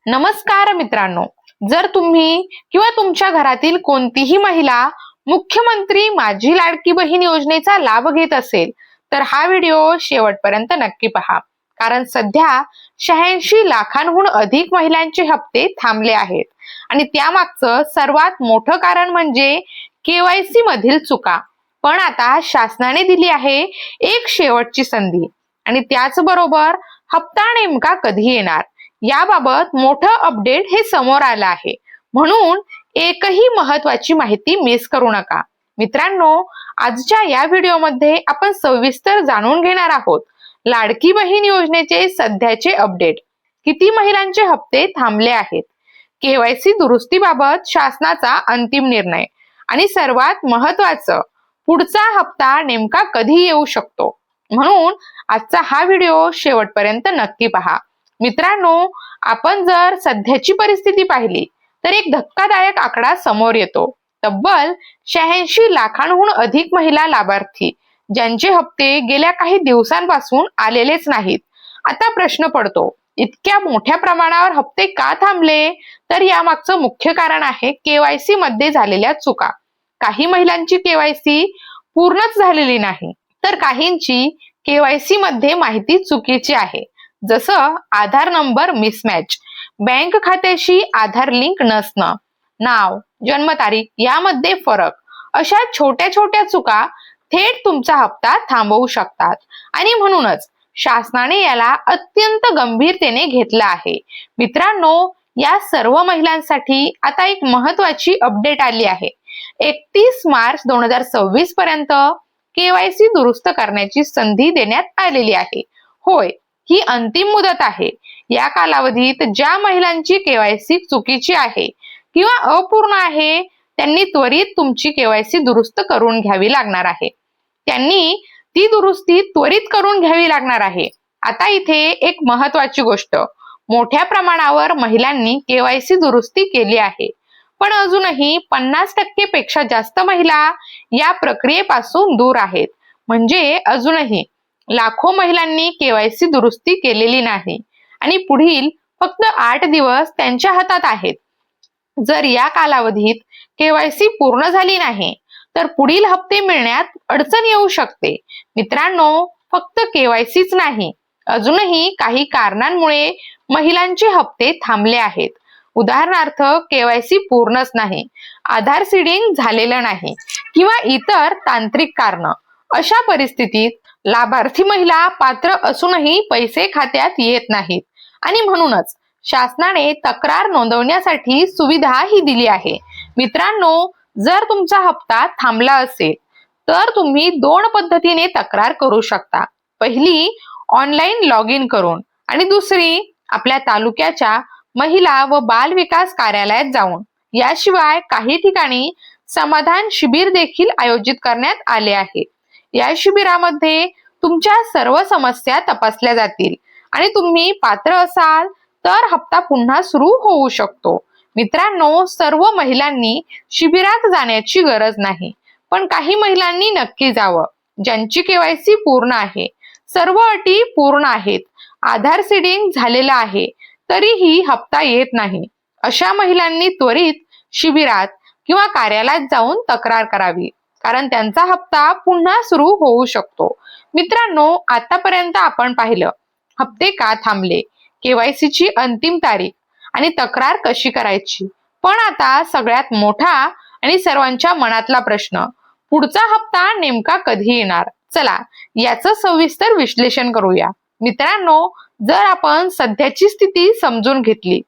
नमस्कार मित्रांनो, जर तुम्ही किंवा तुमच्या घरातील कोणतीही महिला मुख्यमंत्री माझी लाडकी बहीण योजनेचा लाभ घेत असेल तर हा व्हिडिओ शेवटपर्यंत नक्की पहा. कारण सध्या 86 लाखांहून अधिक महिलांचे हप्ते थांबले आहेत आणि त्यामागचं सर्वात मोठं कारण म्हणजे केवायसी मधील चुका. पण आता शासनाने दिली आहे एक शेवटची संधी आणि त्याचबरोबर हप्ता नेमका कधी येणार याबाबत मोठं अपडेट हे समोर आलं आहे. म्हणून एकही महत्वाची माहिती मिस करू नका. मित्रांनो, आजच्या या व्हिडिओमध्ये आपण सविस्तर जाणून घेणार आहोत लाडकी बहीण योजनेचे सध्याचे अपडेट, किती महिलांचे हप्ते थांबले आहेत, केवायसी दुरुस्तीबाबत शासनाचा अंतिम निर्णय आणि सर्वात महत्वाचं पुढचा हप्ता नेमका कधी येऊ शकतो. म्हणून आजचा हा व्हिडिओ शेवटपर्यंत नक्की पहा. मित्रांनो, आपण जर सध्याची परिस्थिती पाहिली तर एक धक्कादायक आकडा समोर येतो. तब्बल 86 लाखांहून अधिक महिला लाभार्थी ज्यांचे हप्ते गेल्या काही दिवसांपासून आलेलेच नाहीत. आता प्रश्न पडतो, इतक्या मोठ्या प्रमाणावर हप्ते का थांबले? तर यामागचं मुख्य कारण आहे केवायसी मध्ये झालेल्या चुका. काही महिलांची केवायसी पूर्णच झालेली नाही, तर काहींची केवायसी मध्ये माहिती चुकीची आहे. जसं आधार नंबर मिसमॅच, बँक खात्याशी आधार लिंक नसणं, नाव, जन्मतारीख यामध्ये फरक, अशा छोट्या छोट्या चुका थेट तुमचा हप्ता थांबवू शकतात आणि म्हणूनच शासनाने याला अत्यंत गंभीरतेने घेतलं आहे. मित्रांनो, या सर्व महिलांसाठी आता एक महत्वाची अपडेट आली आहे. 31 मार्च 2026 पर्यंत केवायसी दुरुस्त करण्याची संधी देण्यात आलेली आहे. होय, ही अंतिम मुदत आहे. या कालावधीत ज्या महिलांची केवायसी चुकीची आहे किंवा अपूर्ण आहे त्यांनी त्वरित तुमची केवायसी दुरुस्त करून घ्यावी लागणार आहे. त्यांनी ती दुरुस्ती त्वरित करून घ्यावी लागणार आहे. आता इथे एक महत्वाची गोष्ट, मोठ्या प्रमाणावर महिलांनी केवायसी दुरुस्ती केली आहे, पण अजूनही 50% पेक्षा जास्त महिला या प्रक्रियेपासून दूर आहेत. म्हणजे अजूनही लाखो महिलांनी केवायसी दुरुस्ती केलेली नाही आणि पुढील फक्त 8 दिवस त्यांच्या हातात आहेत. जर या कालावधीत केवायसी पूर्ण झाली नाही तर पुढील हप्ते मिळण्यात अडचण येऊ शकते. मित्रांनो, फक्त केवायसीच नाही, अजूनही काही कारणांमुळे महिलांचे हप्ते थांबले आहेत. उदाहरणार्थ, केवायसी पूर्णच नाही, आधार सीडिंग झालेलं नाही किंवा इतर तांत्रिक कारण. अशा परिस्थितीत लाभार्थी महिला पात्र असूनही पैसे खात्यात येत नाहीत आणि म्हणूनच शासनाने तक्रार नोंदवण्यासाठी सुविधा ही दिली आहे. मित्रांनो, जर तुमचा हप्ता थांबला असेल तर तुम्ही 2 पद्धतीने तक्रार करू शकता. पहिली, ऑनलाईन लॉग इन करून आणि दुसरी आपल्या तालुक्याच्या महिला व बाल विकास कार्यालयात जाऊन. याशिवाय काही ठिकाणी समाधान शिबिर देखील आयोजित करण्यात आले आहे. या शिबिरामध्ये तुमच्या सर्व समस्या तपासल्या जातील आणि तुम्ही पात्र असाल तर हप्ता पुन्हा सुरू होऊ शकतो. मित्रांनो, सर्व महिलांनी शिबिरात जाण्याची गरज नाही, पण काही महिलांनी नक्की जावं. ज्यांची केवायसी पूर्ण आहे, सर्व अटी पूर्ण आहेत, आधार सीडिंग झालेला आहे, तरीही हप्ता येत नाही, अशा महिलांनी त्वरित शिबिरात किंवा कार्यालयात जाऊन तक्रार करावी, कारण त्यांचा हप्ता पुन्हा सुरू होऊ शकतो. मित्रांनो, आतापर्यंत आपण पाहिलं हप्ते का थांबले, केवायसीची अंतिम तारीख आणि तक्रार कशी करायची. पण आता सगळ्यात मोठा आणि सर्वांच्या मनातला प्रश्न, पुढचा हप्ता नेमका कधी येणार? चला याचं सविस्तर विश्लेषण करूया. मित्रांनो, जर आपण सध्याची स्थिती समजून घेतली,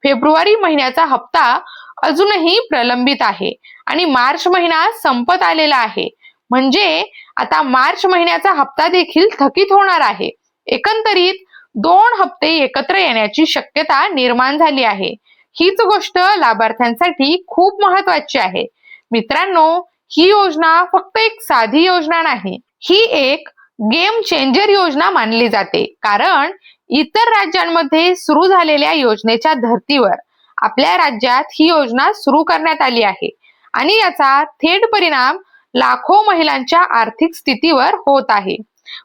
फेब्रुवारी महिन्याचा हप्ता अजूनही प्रलंबित आहे आणि मार्च महिना संपत आलेला आहे. म्हणजे आता मार्च महिन्याचा हप्ता देखील थकीत होणार आहे. एकंदरीत 2 हप्ते एकत्र येण्याची शक्यता निर्माण झाली आहे. हीच गोष्ट लाभार्थ्यांसाठी खूप महत्वाची आहे. मित्रांनो, ही योजना फक्त एक साधी योजना नाही, ही एक गेम चेंजर योजना मानली जाते. कारण इतर राज्यांमध्ये सुरू झालेल्या योजनेच्या धर्तीवर आपल्या राज्यात ही योजना सुरू करण्यात आली आहे आणि याचा थेट परिणाम लाखो महिलांच्या आर्थिक स्थितीवर होत आहे.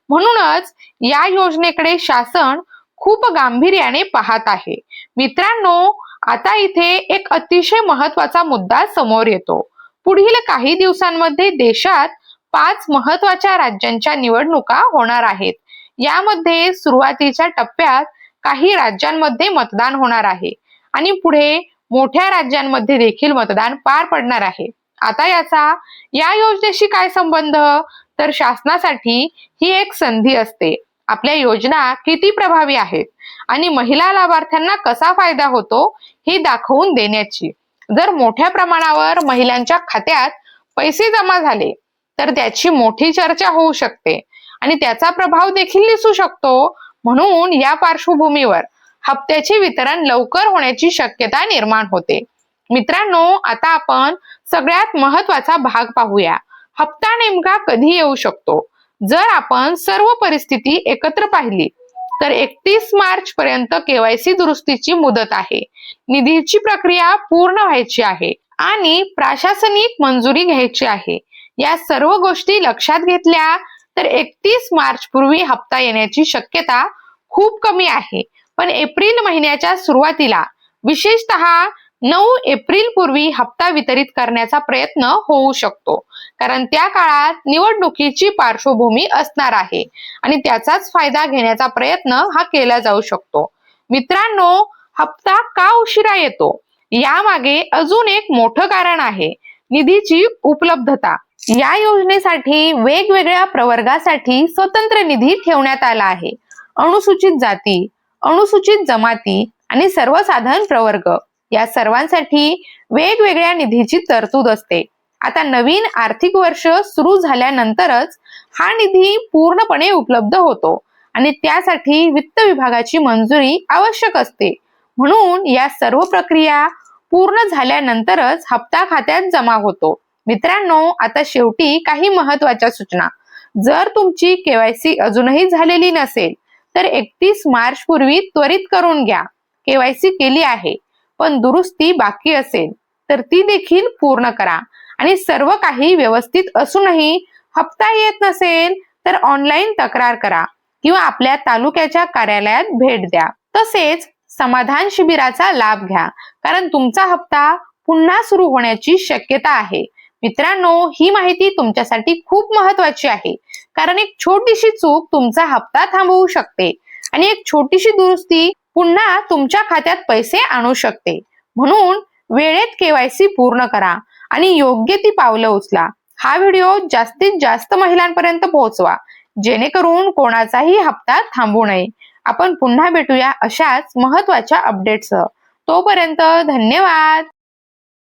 म्हणूनच या योजनेकडे शासन खूप गांभीर्याने पाहत आहे. मित्रांनो, आता इथे एक अतिशय महत्वाचा मुद्दा समोर येतो. पुढील काही दिवसांमध्ये देशात 5 महत्वाच्या राज्यांच्या निवडणुका होणार आहेत. यामध्ये सुरुवातीच्या टप्प्यात काही राज्यांमध्ये मतदान होणार आहे आणि पुढे मोठ्या राज्यांमध्ये देखील मतदान पार पडणार आहे. आता या योजनेशी काय संबंध? तर शासनासाठी ही एक संधी असते आपल्या योजना किती प्रभावी आहेत आणि महिला लाभार्थ्यांना कसा फायदा होतो हे दाखवून देण्याची. जर मोठ्या प्रमाणावर महिलांच्या खात्यात पैसे जमा झाले तर त्याची मोठी चर्चा होऊ शकते आणि त्याचा प्रभाव देखील दिसू शकतो. म्हणून या पार्श्वभूमीवर हप्त्याचे वितरण लवकर होण्याची शक्यता निर्माण होते. मित्रांनो, आता आपण सगळ्यात महत्वाचा भाग पाहूया. हप्ता नेमका कधी येऊ शकतो? जर आपण सर्व परिस्थिती एकत्र पाहिली तर 31 मार्च पर्यंत केवायसी दुरुस्तीची मुदत आहे. निधीची प्रक्रिया पूर्ण व्हायची आहे आणि प्रशासनिक मंजुरी घ्यायची आहे. या सर्व गोष्टी लक्षात घेतल्या तर 31 मार्च पूर्वी हप्ता येण्याची शक्यता खूप कमी आहे. पण एप्रिल महिन्याच्या सुरुवातीला विशेषतः 9 एप्रिल पूर्वी हप्ता वितरित करण्याचा प्रयत्न होऊ शकतो, कारण त्या काळात निवडणुकीची पार्श्वभूमी असणार आहे आणि त्याचाच फायदा घेण्याचा प्रयत्न हा केला जाऊ शकतो. मित्रांनो, हप्ता का उशिरा येतो यामागे अजून एक मोठं कारण आहे, निधीची उपलब्धता. या योजनेसाठी वेगवेगळ्या प्रवर्गासाठी स्वतंत्र निधी ठेवण्यात आला आहे. अनुसूचित जाती, अनुसूचित जमाती आणि सर्वसाधारण प्रवर्ग या सर्वांसाठी वेगवेगळ्या निधीची तरतूद असते. आता नवीन आर्थिक वर्ष सुरू झाल्यानंतरच हा निधी पूर्णपणे उपलब्ध होतो आणि त्यासाठी वित्त विभागाची मंजुरी आवश्यक असते. म्हणून या सर्व प्रक्रिया पूर्ण झाल्यानंतरच हप्ता खात्यात जमा होतो. मित्रांनो, आता शेवटी काही महत्वाच्या सूचना. जर तुमची केवायसी अजूनही झालेली नसेल तर 31 मार्च पूर्वी त्वरित करून घ्या. केवायसी केली आहे पण दुरुस्ती बाकी असेल तर ती देखील पूर्ण करा आणि सर्व काही व्यवस्थित असूनही हप्ता येत नसेल तर ऑनलाईन तक्रार करा किंवा आपल्या तालुक्याच्या कार्यालयात भेट द्या. तसेच समाधान शिबिराचा लाभ घ्या, कारण तुमचा हप्ता पुन्हा सुरू होण्याची शक्यता आहे. मित्रांनो, ही माहिती तुमच्यासाठी खूप महत्वाची आहे, कारण एक छोटीशी चूक तुमचा हप्ता थांबवू शकते आणि एक छोटीशी दुरुस्ती पुन्हा तुमच्या खात्यात पैसे आणू शकते. म्हणून वेळेत केवायसी पूर्ण करा आणि योग्य ती पावलं उचला. हा व्हिडिओ जास्तीत जास्त महिलांपर्यंत पोहोचवा, जेणेकरून कोणाचाही हप्ता थांबू नये. आपण पुन्हा भेटूया अशाच महत्वाच्या अपडेट्ससह. तोपर्यंत धन्यवाद.